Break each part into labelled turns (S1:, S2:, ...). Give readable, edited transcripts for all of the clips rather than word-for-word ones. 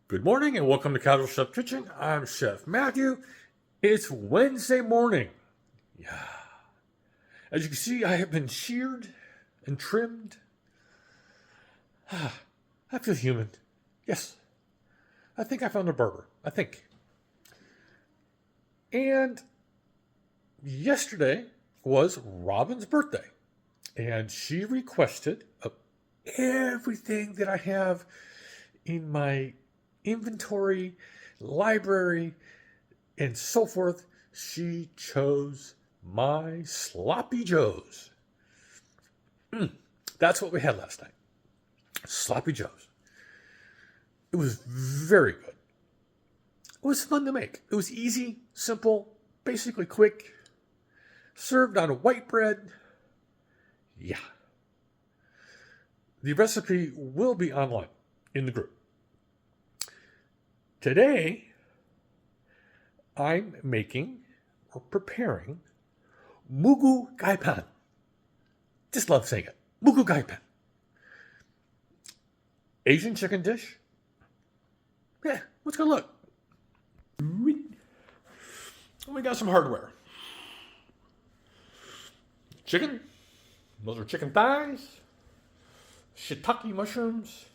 S1: Good morning and welcome to Casual Chef Kitchen. I'm Chef Matthew. It's Wednesday morning. Yeah. As you can see, I have been sheared and trimmed. I feel human. Yes. I think I found a barber. I think. And yesterday was Robin's birthday. And she requested everything that I have in my inventory, library, and so forth. She chose my sloppy joes. That's what we had last night. Sloppy joes. It was very good. It was fun to make. It was easy, simple, basically quick. Served on white bread. Yeah. The recipe will be online in the group. Today, I'm making or preparing Moo Goo Gai Pan. Just love saying it. Moo Goo Gai Pan. Asian chicken dish. Yeah, let's go look. We got some hardware. Chicken. Those are chicken thighs. Shiitake mushrooms.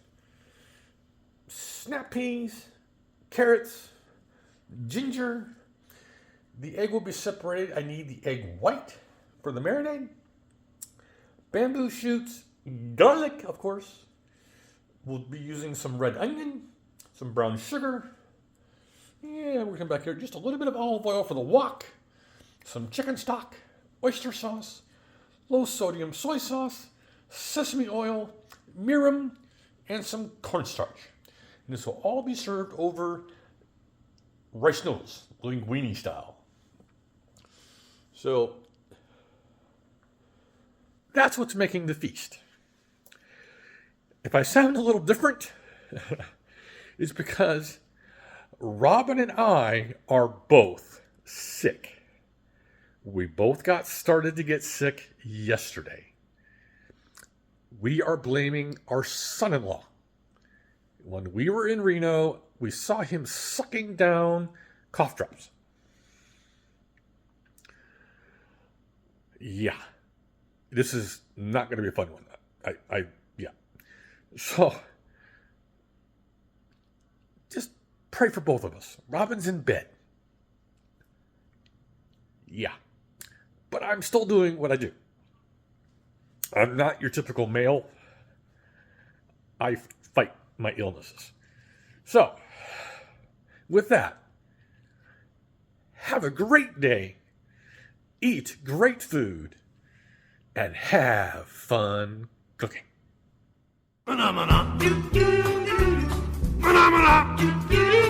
S1: Snap peas. Carrots, ginger. The egg will be separated. I need the egg white for the marinade. Bamboo shoots, garlic, of course. We'll be using some red onion, some brown sugar. Yeah, we're coming back here. Just a little bit of olive oil for the wok. Some chicken stock, oyster sauce, low sodium soy sauce, sesame oil, mirin, and some cornstarch. And this will all be served over rice noodles, linguine style. So that's what's making the feast. If I sound a little different, it's because Robin and I are both sick. We both got started to get sick yesterday. We are blaming our son-in-law. When we were in Reno, we saw him sucking down cough drops. Yeah. This is not going to be a fun one. Yeah. So, just pray for both of us. Robin's in bed. Yeah. But I'm still doing what I do. I'm not your typical male. I fight my illnesses. So, with that, have a great day, eat great food, and have fun cooking. Phenomena. Phenomena.